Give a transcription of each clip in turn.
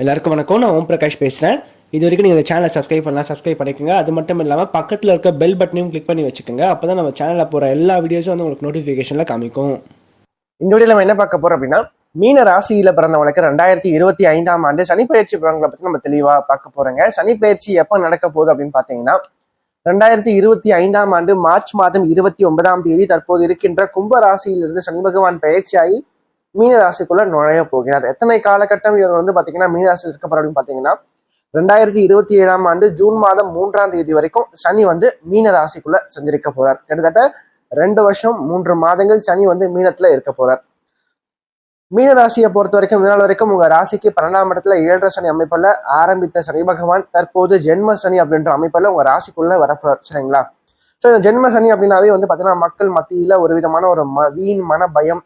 எல்லாருக்கும் வணக்கம். நான் ஓம் பிரகாஷ் பேசுகிறேன். இது வரைக்கும் நீங்கள் இந்த சேனலை சப்ஸ்கிரைப் பண்ணலாம், சப்ஸ்கிரைப் பண்ணிக்கோங்க. அது மட்டும் இல்லாமல் பக்கத்தில் இருக்க பெல் பட்டனையும் கிளிக் பண்ணி வச்சுக்கோங்க. அப்போ தான் நம்ம சேனலில் போகிற எல்லா வீடியோஸும் வந்து உங்களுக்கு நோட்டிஃபிகேஷனில் காமிக்கும். இந்த வீடியோவில் நம்ம என்ன பார்க்க போகிறோம் அப்படின்னா, மீன ராசியில் பிறந்தவங்களுக்கு 2025ஆம் ஆண்டு சனிப்பெயர்ச்சி பலன்களை பற்றி நம்ம தெளிவாக பார்க்க போகிறோங்க. சனிப்பெயர்ச்சி எப்போ நடக்க போகுது அப்படின்னு பார்த்தீங்கன்னா, 2025ஆம் ஆண்டு மார்ச் மாதம் 29ஆம் தேதி தற்போது இருக்கின்ற கும்ப ராசியிலிருந்து சனி பகவான் பயிற்சியாகி மீன ராசிக்குள்ள நுழைய போகிறார். எத்தனை காலகட்டம் இவர் வந்து பாத்தீங்கன்னா மீன ராசியில் இருக்க போறார் அப்படின்னு பாத்தீங்கன்னா, 2027ஆம் ஆண்டு ஜூன் மாதம் 3ஆம் தேதி வரைக்கும் சனி வந்து மீன ராசிக்குள்ள சஞ்சரிக்க போறார். கிட்டத்தட்ட 2 வருஷம் 3 மாதங்கள் சனி வந்து மீனத்துல இருக்க போறார். மீன ராசியை பொறுத்த வரைக்கும் இதனால் வரைக்கும் உங்க ராசிக்கு 12ஆம் இடத்துல 7 சனி அமைப்புல ஆரம்பித்த சனி பகவான் தற்போது ஜென்ம சனி அப்படின்ற அமைப்புல உங்க ராசிக்குள்ள வரப்போறார். சரிங்களா? ஸோ இந்த ஜென்ம சனி அப்படின்னாவே வந்து பாத்தீங்கன்னா மக்கள் மத்தியில ஒரு விதமான ஒரு வீண் மன பயம்,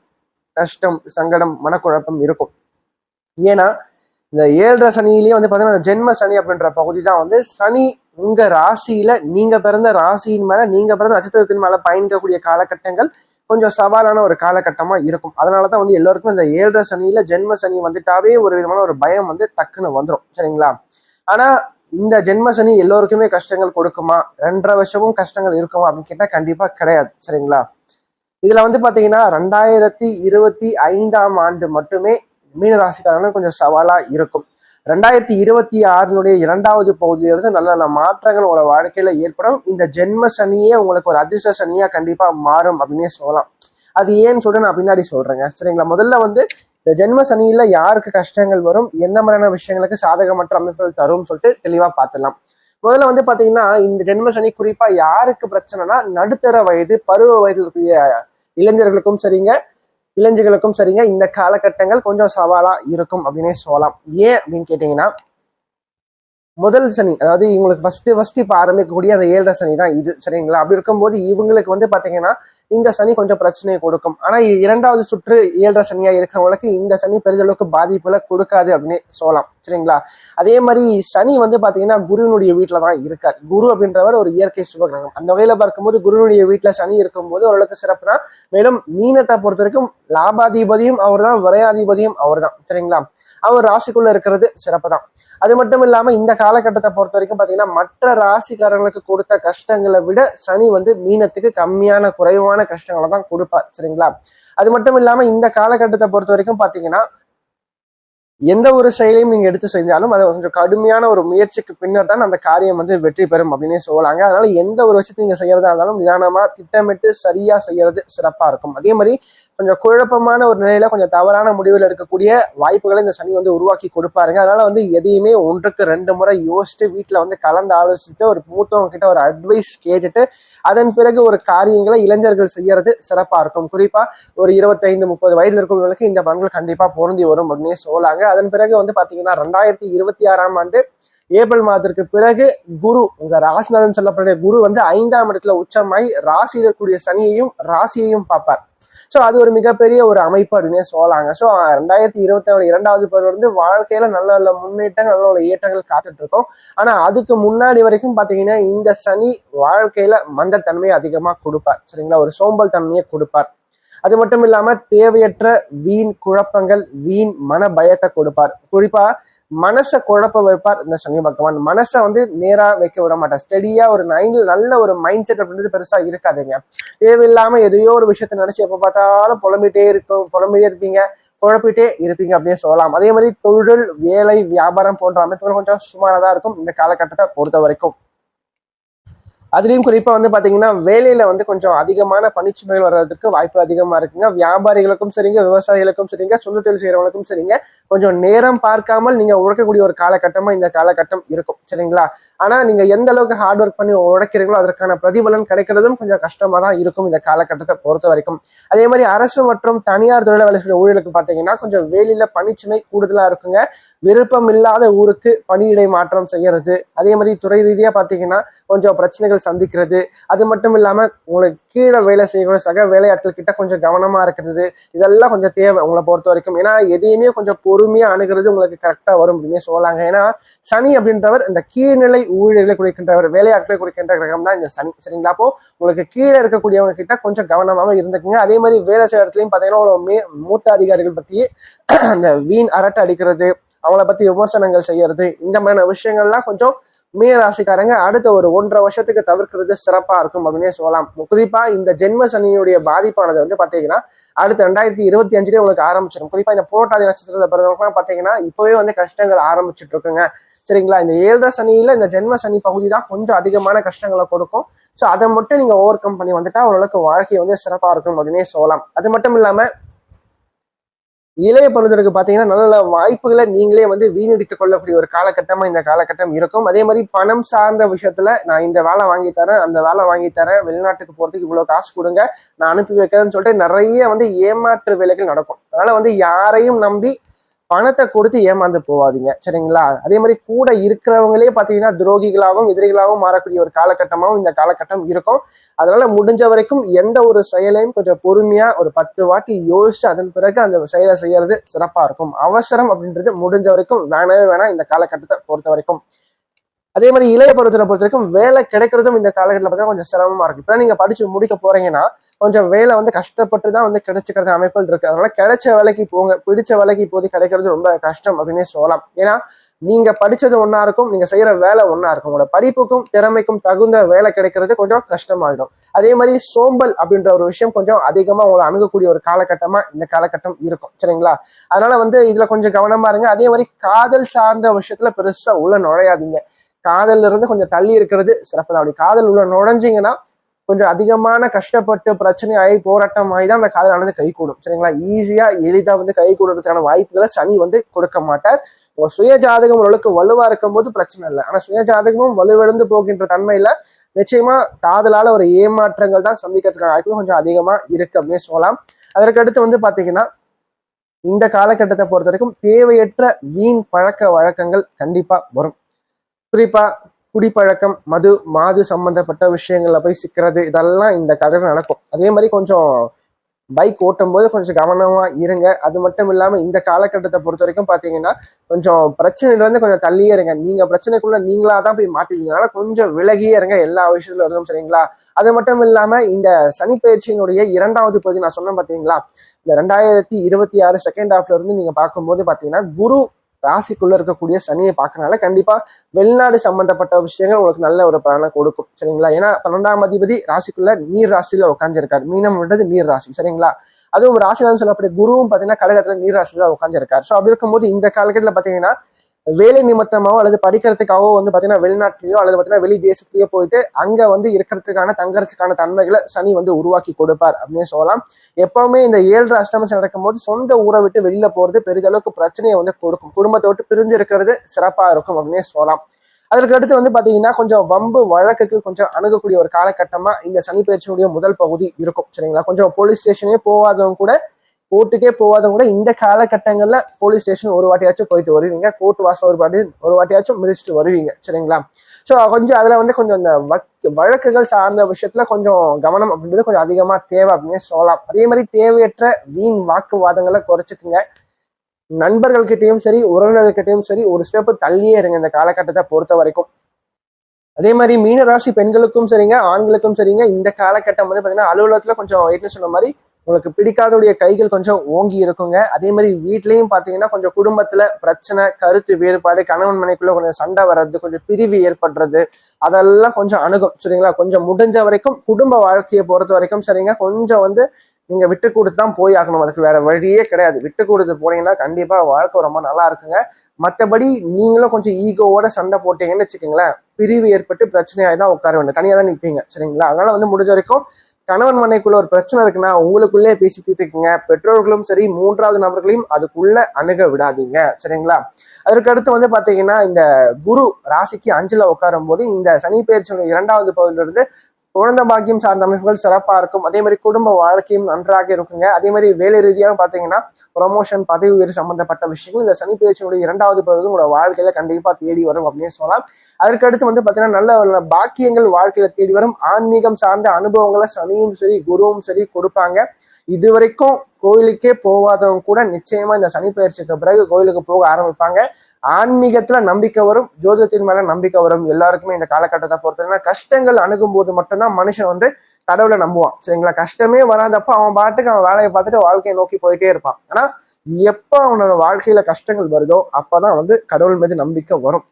கஷ்டம், சங்கடம், மனக்குழப்பம் இருக்கும். ஏன்னா இந்த 7 சனியிலேயே வந்து பாத்தீங்கன்னா ஜென்ம சனி அப்படின்ற பகுதி தான் வந்து சனி உங்க ராசியில நீங்க பிறந்த ராசியின் மேல நீங்க பிறந்த நட்சத்திரத்தின் மேல பயணிக்கக்கூடிய காலகட்டங்கள் கொஞ்சம் சவாலான ஒரு காலகட்டமா இருக்கும். அதனாலதான் வந்து எல்லாருக்கும் இந்த 7 சனியில ஜென்ம சனி வந்துட்டாவே ஒரு விதமான ஒரு பயம் வந்து டக்குன்னு வந்துடும். சரிங்களா? ஆனா இந்த ஜென்ம சனி எல்லோருக்குமே கஷ்டங்கள் கொடுக்குமா, 2.5 வருஷமும் கஷ்டங்கள் இருக்குமா அப்படின்னு கேட்டா கண்டிப்பா கிடையாது. சரிங்களா? இதுல வந்து பாத்தீங்கன்னா 2025ஆம் ஆண்டு மட்டுமே மீனராசிக்காரங்க கொஞ்சம் சவாலா இருக்கும். 2026 2வது பகுதியிலிருந்து நல்ல நல்ல மாற்றங்கள் உங்களோட வாழ்க்கையில ஏற்படும். இந்த ஜென்ம சனியே உங்களுக்கு ஒரு அதிர்ஷ்ட சனியா கண்டிப்பா மாறும் அப்படின்னே சொல்லலாம். அது ஏன்னு சொல்லிட்டு நான் பின்னாடி சொல்றேங்க. சரிங்களா? முதல்ல வந்து இந்த ஜென்ம சனியில யாருக்கு கஷ்டங்கள் வரும், எந்த மாதிரியான விஷயங்களுக்கு சாதகமற்ற அமைப்புகள் தரும் சொல்லிட்டு தெளிவா பார்த்துடலாம். முதல்ல வந்து பாத்தீங்கன்னா இந்த ஜென்ம சனி குறிப்பா யாருக்கு பிரச்சனைனா, நடுத்தர வயது பருவ வயதில் இருக்கக்கூடிய இளைஞர்களுக்கும் சரிங்க, இளைஞர்களுக்கும் சரிங்க, இந்த காலகட்டங்கள் கொஞ்சம் சவாலா இருக்கும் அப்படின்னே சொல்லலாம். ஏன் அப்படின்னு கேட்டீங்கன்னா, முதல் சனி, அதாவது இவங்களுக்கு ஃபர்ஸ்ட் இப்ப ஆரம்பிக்கக்கூடிய அந்த 7 சனி தான் இது. சரிங்களா? அப்படி இருக்கும்போது இவங்களுக்கு வந்து பாத்தீங்கன்னா இந்த சனி கொஞ்சம் பிரச்சனையை கொடுக்கும். ஆனா 2வது சுற்று 7 சனியா இருக்கிறவங்களுக்கு இந்த சனி பெரிதளவுக்கு பாதிப்புல கொடுக்காது அப்படின்னு சொல்லலாம். சரிங்களா? அதே மாதிரி சனி வந்து பாத்தீங்கன்னா குருவினுடைய வீட்டுல தான் இருக்கார். குரு அப்படின்றவர் ஒரு இயற்கை சுபகிரகம். அந்த வகையில பார்க்கும்போது குருவினுடைய வீட்டுல சனி இருக்கும்போது ஓரளவுக்கு சிறப்பு தான். மேலும் மீனத்தை பொறுத்த வரைக்கும் லாபாதிபதியும் அவர் தான், விரையாதிபதியும் அவர் தான். சரிங்களா? அவர் ராசிக்குள்ள இருக்கிறது சிறப்பு தான். அது மட்டும் இல்லாம இந்த காலகட்டத்தை பொறுத்த வரைக்கும் பாத்தீங்கன்னா மற்ற ராசிக்காரங்களுக்கு கொடுத்த கஷ்டங்களை விட சனி வந்து மீனத்துக்கு கம்மியான குறைவான கஷ்டங்களை தான் கொடுப்பார். சரிங்களா? அது மட்டும் இல்லாம இந்த காலகட்டத்தை பொறுத்த வரைக்கும் பாத்தீங்கன்னா எந்த ஒரு செயலையும் நீங்க எடுத்து செஞ்சாலும் அது கொஞ்சம் கடுமையான ஒரு முயற்சிக்கு பின்னர் தான் அந்த காரியம் வந்து வெற்றி பெறும் அப்படின்னே சொல்லலாங்க. அதனால எந்த ஒரு விஷயத்தை நீங்க செய்யறதா இருந்தாலும் நிதானமா திட்டமிட்டு சரியா செய்யறது சிறப்பா இருக்கும். அதே மாதிரி கொஞ்சம் குழப்பமான ஒரு நிலையில கொஞ்சம் தவறான முடிவில் இருக்கக்கூடிய வாய்ப்புகளை இந்த சனி வந்து உருவாக்கி கொடுப்பாருங்க. அதனால வந்து எதையுமே 1க்கு 2 முறை யோசிச்சுட்டு வீட்டுல வந்து கலந்து ஆலோசிச்சுட்டு ஒரு மூத்தவங்க கிட்ட ஒரு அட்வைஸ் கேட்டுட்டு அதன் பிறகு ஒரு காரியங்களை இளைஞர்கள் செய்யறது சிறப்பா இருக்கும். குறிப்பா ஒரு 25-30 வயதுல இருக்கிறவங்களுக்கு இந்த பலன்கள் கண்டிப்பா பொருந்தி வரும் அப்படின்னே சொல்லலாங்க. அதன் பிறகு வந்து பாத்தீங்கன்னா 2026ஆம் ஆண்டு ஏப்ரல் மாதத்திற்கு பிறகு குரு, உங்க ராசிநாதன் சொல்லப்பட்ட குரு வந்து 5ஆம் இடத்துல உச்சமாய் ராசியில் இருக்கக்கூடிய சனியையும் ராசியையும் பார்ப்பார். ஸோ அது ஒரு மிகப்பெரிய ஒரு அமைப்பு அப்படின்னே சொல்லலாங்க. ஸோ 2027 2வது பருவம் வந்து வாழ்க்கையில நல்ல நல்ல முன்னேற்றங்கள், நல்ல நல்ல ஏற்றங்கள் காத்துட்டு இருக்கோம். ஆனா அதுக்கு முன்னாடி வரைக்கும் பாத்தீங்கன்னா இந்த சனி வாழ்க்கையில மந்தத்தன்மையை அதிகமா கொடுப்பார். சரிங்களா? ஒரு சோம்பல் தன்மையை கொடுப்பார். அது மட்டும் இல்லாம தேவையற்ற வீண் குழப்பங்கள், வீண் மன பயத்தை கொடுப்பார். குறிப்பா மனசை குழப்ப வைப்பார் இந்த சனி பகவான். மனசை வந்து நேரா வைக்க விட மாட்டார். ஸ்டெடியா ஒரு நல்ல ஒரு மைண்ட் செட் அப்படின்றது பெருசா இருக்காதுங்க. தேவையில்லாம எதையோ ஒரு விஷயத்த நினைச்சு எப்ப பார்த்தாலும் புலம்பிட்டே இருப்பீங்க, குழப்பிட்டே இருப்பீங்க அப்படின்னு சொல்லலாம். அதே மாதிரி தொழில், வேலை, வியாபாரம் போன்ற அமைப்புகள் கொஞ்சம் சுமாரா இருக்கும் இந்த காலகட்டத்தை பொறுத்த வரைக்கும். அதுலயும் குறிப்பா வந்து பாத்தீங்கன்னா வேலையில வந்து கொஞ்சம் அதிகமான பணிச்சுமைகள் வர்றதுக்கு வாய்ப்பு அதிகமா இருக்குங்க. வியாபாரிகளுக்கும் சரிங்க, விவசாயிகளுக்கும் சரிங்க, சொந்த தொழில் செய்யறவங்களுக்கும் சரிங்க, கொஞ்சம் நேரம் பார்க்காமல் நீங்க உழைக்கக்கூடிய ஒரு காலகட்டமா இந்த காலகட்டம் இருக்கும். சரிங்களா? ஆனா நீங்க எந்த அளவுக்கு ஹார்ட் ஒர்க் பண்ணி உழைக்கிறீங்களோ அதற்கான பிரதிபலன் கிடைக்கிறதும் கொஞ்சம் கஷ்டமா தான் இருக்கும் இந்த காலகட்டத்தை பொறுத்த வரைக்கும். அதே மாதிரி அரசு மற்றும் தனியார் தொழில வேலை செய்யற ஊழியர்களுக்கு பாத்தீங்கன்னா கொஞ்சம் வேலையில பணிச்சுமை கூடுதலா இருக்குங்க. விருப்பம் இல்லாத ஊருக்கு பணியிடை மாற்றம் செய்யறது, அதே மாதிரி துறை ரீதியா பாத்தீங்கன்னா கொஞ்சம் பிரச்சனைகள் சந்திக்கிறது, அது மட்டும் இல்லாம உங்களுக்கு கீழே வேலை செய்யக்கூடிய சக வேலையாட்கள் கிட்ட கொஞ்சம் கவனமா இருக்கிறது, இதெல்லாம் கொஞ்சம் தேவை உங்களை பொறுத்த வரைக்கும். ஏன்னா எதையுமே கொஞ்சம் பொறுமையா அணுகிறது உங்களுக்கு கரெக்டா வரும் அப்படின்னு சொல்லலாங்க. ஏன்னா சனி அப்படின்றவர் இந்த கீழ்நிலை ஊழியர்களை குறிக்கின்றவர், வேலையாட்களை குறிக்கின்ற கிரகம் தான் இந்த சனி. சரிங்களா? அப்போ உங்களுக்கு கீழே இருக்கக்கூடியவங்க கிட்ட கொஞ்சம் கவனமாக இருந்துக்குங்க. அதே மாதிரி வேலை செய்யற இடத்துலயும் பாத்தீங்கன்னா மூத்த அதிகாரிகள் பத்தி அந்த வீண் அரட்டை அடிக்கிறது, அவங்கள பத்தி விமர்சனங்கள் செய்யறது, இந்த மாதிரியான விஷயங்கள்லாம் கொஞ்சம் மீன ராசிக்காரங்க அடுத்த ஒரு 1.5 வருஷத்துக்கு தவிர்க்கிறது சிறப்பா இருக்கும் அப்படின்னே சொல்லலாம். குறிப்பா இந்த ஜென்ம சனியுடைய பாதிப்பானது வந்து பாத்தீங்கன்னா அடுத்த 2025 உங்களுக்கு ஆரம்பிச்சிடும். குறிப்பா இந்த புரட்டாதி நட்சத்திரத்துல பிறந்தவங்க பாத்தீங்கன்னா இப்பவே வந்து கஷ்டங்கள் ஆரம்பிச்சுட்டு இருக்குங்க. சரிங்களா? இந்த 7.5 சனியில இந்த ஜென்ம சனி பகுதி தான் கொஞ்சம் அதிகமான கஷ்டங்களை கொடுக்கும். ஸோ அதை மட்டும் நீங்க ஓவர் கம் பண்ணி வந்துட்டா ஓரளவுக்கு வாழ்க்கை வந்து சிறப்பா இருக்கும் அப்படின்னே சொல்லலாம். அது மட்டும் இல்லாம இளைய பருவத்திற்கு பாத்தீங்கன்னா நல்ல வாய்ப்புகளை நீங்களே வந்து வீணடித்துக் கொள்ளக்கூடிய ஒரு காலகட்டமா இந்த காலகட்டம் இருக்கும். அதே மாதிரி பணம் சார்ந்த விஷயத்துல நான் இந்த வேலை வாங்கி தரேன், அந்த வேலை வாங்கி தரேன், வெளிநாட்டுக்கு போறதுக்கு இவ்வளவு காசு கொடுங்க, நான் அனுப்பி வைக்கிறேன்னு சொல்லிட்டு நிறைய வந்து ஏமாற்று வேலைகள் நடக்கும். அதனால வந்து யாரையும் நம்பி பணத்தை கொடுத்து ஏமாந்து போவாதீங்க. சரிங்களா? அதே மாதிரி கூட இருக்கிறவங்களே பாத்தீங்கன்னா துரோகிகளாகவும் எதிரிகளாகவும் மாறக்கூடிய ஒரு காலகட்டமாகவும் இந்த காலகட்டம் இருக்கும். அதனால முடிஞ்ச வரைக்கும் எந்த ஒரு செயலையும் கொஞ்சம் பொறுமையா ஒரு 10 வாட்டி யோசிச்சு அதன் பிறகு அந்த செயலை செய்யறது சிறப்பா இருக்கும். அவசரம் அப்படின்றது முடிஞ்ச வரைக்கும் வேணவே வேணாம் இந்த காலகட்டத்தை பொறுத்த வரைக்கும். அதே மாதிரி இளைய பருவத்தை பொறுத்த வரைக்கும் வேலை கிடைக்கிறதும் இந்த காலகட்டத்தில் பார்த்தீங்கன்னா கொஞ்சம் சிரமமா இருக்கு. இப்ப நீங்க படிச்சு முடிக்க போறீங்கன்னா கொஞ்சம் வேலை வந்து கஷ்டப்பட்டு தான் வந்து கிடைச்சிக்கிறது அமைப்புகள் இருக்கு. அதனால கிடைச்ச வேலைக்கு போங்க, பிடிச்ச வேலைக்கு இப்போது கிடைக்கிறது ரொம்ப கஷ்டம் அப்படின்னே சொல்லலாம். ஏன்னா நீங்க படிச்சது ஒன்னா இருக்கும், நீங்க செய்யற வேலை ஒன்னா இருக்கும். உங்களோட படிப்புக்கும் திறமைக்கும் தகுந்த வேலை கிடைக்கிறது கொஞ்சம் கஷ்டமாயிடும். அதே மாதிரி சோம்பல் அப்படின்ற ஒரு விஷயம் கொஞ்சம் அதிகமா உங்களை அணுகக்கூடிய ஒரு காலகட்டமா இந்த காலகட்டம் இருக்கும். சரிங்களா? அதனால வந்து இதுல கொஞ்சம் கவனமா இருங்க. அதே மாதிரி காதல் சார்ந்த விஷயத்துல பெருசா உள்ள நுழையாதீங்க. காதல்ல இருந்து கொஞ்சம் தள்ளி இருக்கிறது சிறப்பு தான். அப்படி காதல் உள்ள நுழைஞ்சிங்கன்னா கொஞ்சம் அதிகமான கஷ்டப்பட்டு பிரச்சனை ஆகி போராட்டம் ஆகி தான் அந்த காதலானது கை கூடும். சரிங்களா? ஈஸியா எளிதா வந்து கை கூடுறதுக்கான வாய்ப்புகளை சனி வந்து கொடுக்க மாட்டார். உங்க சுய ஜாதகம் ஓரளவுக்கு வலுவா இருக்கும் போது பிரச்சனை இல்லை. ஆனா சுய ஜாதகமும் வலுவிழந்து போகின்ற தன்மையில நிச்சயமா காதலால ஒரு ஏமாற்றங்கள் தான் சந்திக்கிறதுக்கான வாய்ப்புகள் கொஞ்சம் அதிகமா இருக்கு அப்படின்னு சொல்லலாம். அதற்கடுத்து வந்து பாத்தீங்கன்னா இந்த காலகட்டத்தை பொறுத்த வரைக்கும் தேவையற்ற வீண் பழக்க வழக்கங்கள் கண்டிப்பா வரும். குறிப்பா குடிப்பழக்கம், மாது சம்பந்தப்பட்ட விஷயங்கள்ல போய் சிக்கிறது, இதெல்லாம் இந்த காலகட்டம் நடக்கும். அதே மாதிரி கொஞ்சம் பைக் ஓட்டும் போது கொஞ்சம் கவனமா இருங்க. அது மட்டும் இல்லாம இந்த காலகட்டத்தை பொறுத்த வரைக்கும் பாத்தீங்கன்னா கொஞ்சம் பிரச்சனையில இருந்து கொஞ்சம் தள்ளியே இருங்க. நீங்க பிரச்சனைக்குள்ள நீங்களா தான் போய் மாட்டுவீங்க. அதனால கொஞ்சம் விலகியே இருங்க எல்லா விஷயத்துல இருந்தும். சரிங்களா? அது மட்டும் இல்லாம இந்த சனிப்பெயர்ச்சியினுடைய 2வது பகுதி நான் சொன்னேன் பாத்தீங்களா, இந்த 2026 செகண்ட் ஹாஃப்ல இருந்து நீங்க பார்க்கும்போது பாத்தீங்கன்னா குரு ராசிக்குள்ள இருக்கக்கூடிய சனியை பார்க்கறனால கண்டிப்பா வெளிநாடு சம்பந்தப்பட்ட விஷயங்கள் உங்களுக்கு நல்ல ஒரு பலனை கொடுக்கும். சரிங்களா? ஏன்னா 12ஆம் அதிபதி ராசிக்குள்ள நீர் ராசியில உட்காந்துருக்காரு. மீனம்ன்றது நீர் ராசி. சரிங்களா? அதுவும் ராசிதான் சொல்லக்கூடிய குருவும் பாத்தீங்கன்னா கடகத்துல நீர் ராசியில உட்காந்துருக்காரு. ஸோ அப்படி இருக்கும்போது இந்த காலகட்டத்தில் பாத்தீங்கன்னா வேலை நிமித்தமாவோ அல்லது படிக்கிறதுக்காகவோ வந்து பாத்தீங்கன்னா வெளிநாட்டிலேயோ அல்லது பாத்தீங்கன்னா வெளி தேசத்திலேயோ போயிட்டு அங்க வந்து இருக்கிறதுக்கான தங்கறதுக்கான தன்மைகளை சனி வந்து உருவாக்கி கொடுப்பார் அப்படின்னு சொல்லலாம். எப்பவுமே இந்த 7 அஷ்டமம் நடக்கும் போது சொந்த ஊரை விட்டு வெளியில போறது பெரிதளவுக்கு பிரச்சனையை வந்து கொடுக்கும். குடும்பத்தை விட்டு பிரிஞ்சு இருக்கிறது சிறப்பா இருக்கும் அப்படின்னே சொல்லலாம். அதற்கு அடுத்து வந்து பாத்தீங்கன்னா கொஞ்சம் வம்பு வழக்குக்கு கொஞ்சம் அணுகக்கூடிய ஒரு காலகட்டமா இந்த சனி பயிற்சியினுடைய முதல் பகுதி இருக்கும். சரிங்களா? கொஞ்சம் போலீஸ் ஸ்டேஷனே போகாதவங்க கூட, கோர்ட்டுக்கே போகாதவங்க கூட இந்த காலகட்டங்கள்ல போலீஸ் ஸ்டேஷன் ஒரு வாட்டியாச்சும் போயிட்டு வருவீங்க. கோர்ட் வாசல் ஒரு வாட்டியாச்சும் மிதிச்சுட்டு வருவீங்க. சரிங்களா? ஸோ கொஞ்சம் அதுல வந்து கொஞ்சம் இந்த வழக்குகள் சார்ந்த விஷயத்துல கொஞ்சம் கவனம் அப்படின்றது கொஞ்சம் அதிகமா தேவை அப்படின்னு சொல்லலாம். அதே மாதிரி தேவையற்ற வீண் வாக்குவாதங்களை குறைச்சிக்குங்க. நண்பர்கள்கிட்டையும் சரி உறவினர்கள்கிட்டையும் சரி ஒரு ஸ்டெப் தள்ளியே இருங்க இந்த காலகட்டத்தை பொறுத்த வரைக்கும். அதே மாதிரி மீனராசி பெண்களுக்கும் சரிங்க ஆண்களுக்கும் சரிங்க இந்த காலகட்டம் வந்து பாத்தீங்கன்னா அலுவலகத்துல கொஞ்சம் ஏற்கனவே சொன்ன மாதிரி உங்களுக்கு பிடிக்காதவுடைய கைகள் கொஞ்சம் ஓங்கி இருக்குங்க. அதே மாதிரி வீட்லயும் பாத்தீங்கன்னா கொஞ்சம் குடும்பத்துல பிரச்சனை, கருத்து வேறுபாடு, கணவன் மனைக்குள்ள கொஞ்சம் சண்டை வர்றது, கொஞ்சம் பிரிவு ஏற்படுறது, அதெல்லாம் கொஞ்சம் அணுகும். சரிங்களா? கொஞ்சம் முடிஞ்ச வரைக்கும் குடும்ப வாழ்க்கையை பொறுத்த வரைக்கும் சரிங்க கொஞ்சம் வந்து நீங்க விட்டு கொடுத்து தான் போய் ஆகணும். அதுக்கு வேற வழியே கிடையாது. விட்டு கொடுத்து போனீங்கன்னா கண்டிப்பா வாழ்க்கை ரொம்ப நல்லா இருக்குங்க. மற்றபடி நீங்களும் கொஞ்சம் ஈகோவோட சண்டை போட்டீங்கன்னு வச்சுக்கோங்களேன், பிரிவு ஏற்பட்டு பிரச்சனையாகி தான் உட்கார வேண்டிய, தனியா தான் நிற்பீங்க. சரிங்களா? அதனால வந்து முடிஞ்ச வரைக்கும் கணவன் மனைக்குள்ள ஒரு பிரச்சனை இருக்குன்னா உங்களுக்குள்ளே பேசி தீர்த்துக்குங்க. பெற்றோர்களும் சரி 3வது நபர்களையும் அதுக்குள்ள அணுக விடாதீங்க. சரிங்களா? அதற்கு அடுத்து வந்து பாத்தீங்கன்னா இந்த குரு ராசிக்கு 5ல உட்காரும் போது இந்த சனி பெயர்ச்சியுடைய 2வது பகுதியில இருந்து குழந்தை பாக்கியம் சார்ந்த அமைப்புகள் சிறப்பா இருக்கும். அதே மாதிரி குடும்ப வாழ்க்கையும் நன்றாக இருக்குங்க. அதே மாதிரி வேலை ரீதியாக பாத்தீங்கன்னா ப்ரொமோஷன், பதவி உயர்வு சம்பந்தப்பட்ட விஷயங்கள் இந்த சனி பெயர்ச்சியுடைய 2வது பகுதி உங்களோட வாழ்க்கையில கண்டிப்பா தேடி வரும் அப்படின்னு சொல்லலாம். அதற்கு அடுத்து வந்து பாத்தீங்கன்னா நல்ல பாக்கியங்கள் வாழ்க்கையில தேடி வரும். ஆன்மீகம் சார்ந்த அனுபவங்களை சனியும் சரி குருவும் சரி கொடுப்பாங்க. இதுவரைக்கும் கோயிலுக்கே போகாதவங்க கூட நிச்சயமா இந்த சனி பயிற்சிக்கு பிறகு கோயிலுக்கு போக ஆரம்பிப்பாங்க. ஆன்மீகத்துல நம்பிக்கை வரும், ஜோதிடத்தின் மேல நம்பிக்கை வரும். எல்லாருக்குமே இந்த காலகட்டத்தை பொறுத்தவரை கஷ்டங்கள் அணுகும் போது மட்டும்தான் மனுஷன் வந்து கடவுளை நம்புவான். சரிங்களா? கஷ்டமே வராதப்ப அவன் பாட்டுக்கு அவன் வேலையை பார்த்துட்டு வாழ்க்கையை நோக்கி போயிட்டே இருப்பான். ஆனா எப்ப அவனோட வாழ்க்கையில கஷ்டங்கள் வருதோ அப்பதான் வந்து கடவுள் மீது நம்பிக்கை வரும்.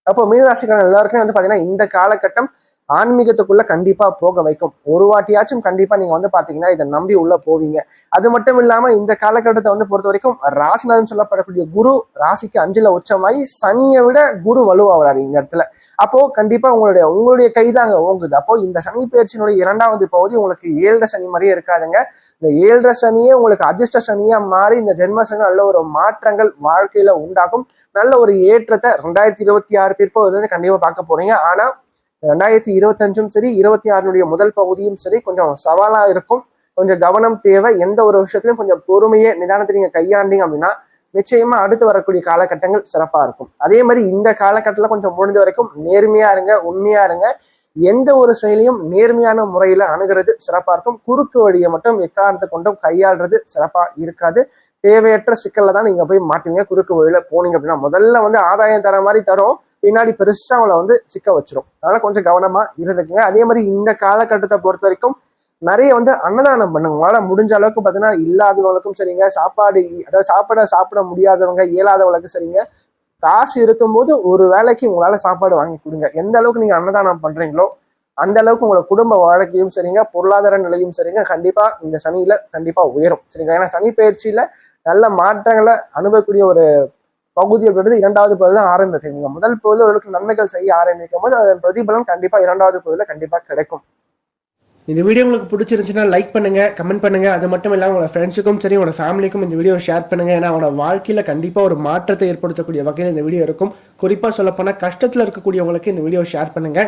அப்போ மீனராசிக்காரங்க எல்லாருக்குமே வந்து பாத்தீங்கன்னா இந்த காலகட்டம் ஆன்மீகத்துக்குள்ள கண்டிப்பா போக வைக்கும். ஒரு வாட்டியாச்சும் கண்டிப்பா நீங்க வந்து பாத்தீங்கன்னா இதை நம்பி உள்ள போவீங்க. அது மட்டும் இல்லாம இந்த காலகட்டத்தை வந்து பொறுத்த வரைக்கும் ராசிநாதன் சொல்லப்படக்கூடிய குரு ராசிக்கு 5ல உச்சமாயி சனியை விட குரு வலுவாகிறாரு இந்த இடத்துல. அப்போ கண்டிப்பா உங்களுடைய கைதாங்க ஓங்குது. அப்போ இந்த சனி பயிற்சியினுடைய 2வது பகுதி உங்களுக்கு 7 சனி மாதிரியே இருக்காதுங்க. இந்த 7 சனியே உங்களுக்கு அதிர்ஷ்ட சனியா மாறி இந்த ஜென்ம சனி நல்ல ஒரு மாற்றங்கள் வாழ்க்கையில உண்டாகும். நல்ல ஒரு ஏற்றத்தை 2026 பிற்பகுதியிலிருந்து கண்டிப்பா பார்க்க போறீங்க. ஆனா 2025 சரி 26 முதல் பகுதியும் சரி கொஞ்சம் சவாலா இருக்கும். கொஞ்சம் கவனம் தேவை. எந்த ஒரு விஷயத்திலும் கொஞ்சம் பொறுமையே நிதானத்தை நீங்க கையாண்டீங்க அப்படின்னா நிச்சயமா அடுத்து வரக்கூடிய காலகட்டங்கள் சிறப்பா இருக்கும். அதே மாதிரி இந்த காலகட்டத்துல கொஞ்சம் முடிஞ்ச வரைக்கும் நேர்மையா இருங்க, உண்மையா இருங்க. எந்த ஒரு செயலையும் நேர்மையான முறையில அணுகிறது சிறப்பா இருக்கும். குறுக்கு வழியை மட்டும் எக்காரணத்தை கொண்டும் கையாளுறது சிறப்பா இருக்காது. தேவையற்ற சிக்கல்ல தான் நீங்க போய் மாட்டீங்க. குறுக்கு வழியில போனீங்க அப்படின்னா முதல்ல வந்து ஆதாயம் தர மாதிரி தரும், பின்னாடி பெருசா அவளை வந்து சிக்க வச்சிரும். அதனால கொஞ்சம் கவனமா இருந்துக்குங்க. அதே மாதிரி இந்த காலகட்டத்தை பொறுத்த வரைக்கும் நிறைய வந்து அன்னதானம் பண்ணுங்க. உங்களால முடிஞ்ச அளவுக்கு பார்த்தீங்கன்னா இல்லாதவங்களுக்கும் சரிங்க, அதாவது சாப்பிட முடியாதவங்க இயலாதவங்களுக்கு சரிங்க, காசு இருக்கும்போது ஒரு வேளைக்கு உங்களால சாப்பாடு வாங்கி கொடுங்க. எந்த அளவுக்கு நீங்க அன்னதானம் பண்றீங்களோ அந்த அளவுக்கு உங்களோட குடும்ப வாழ்க்கையும் சரிங்க, பொருளாதார நிலையும் சரிங்க, கண்டிப்பா இந்த சனியில கண்டிப்பா உயரும். சரிங்களா? ஏன்னா சனி பயிற்சியில நல்ல மாற்றங்களை அனுபவக்கூடிய ஒரு பகுதி அப்படின்றது 2வது பகுதி தான் ஆரம்பிக்கிறீங்க. முதல் பகுதியில் அவர்களுக்கு நன்மைகள் செய்ய ஆரம்பிக்கும் போது அதன் பிரதிபலன் கண்டிப்பா 2வது பகுதியில கண்டிப்பா கிடைக்கும். இந்த வீடியோ உங்களுக்கு பிடிச்சிருந்துச்சுன்னா லைக் பண்ணுங்க, கமெண்ட் பண்ணுங்க. அது மட்டும் இல்லாமல் உங்களோட ஃப்ரெண்ட்ஸுக்கும் சரி உங்களோட ஃபேமிலிக்கும் இந்த வீடியோ ஷேர் பண்ணுங்க. ஏன்னா அவனோட வாழ்க்கையில கண்டிப்பா ஒரு மாற்றத்தை ஏற்படுத்தக்கூடிய வகையில் இந்த வீடியோ இருக்கும். குறிப்பா சொல்லப்போனா கஷ்டத்துல இருக்கக்கூடியவங்களுக்கு இந்த வீடியோ ஷேர் பண்ணுங்க.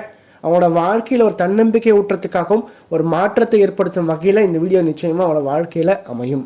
அவனோட வாழ்க்கையில ஒரு தன்னம்பிக்கை ஊற்றத்துக்காகவும் ஒரு மாற்றத்தை ஏற்படுத்தும் வகையில இந்த வீடியோ நிச்சயமா அவனோட வாழ்க்கையில அமையும்.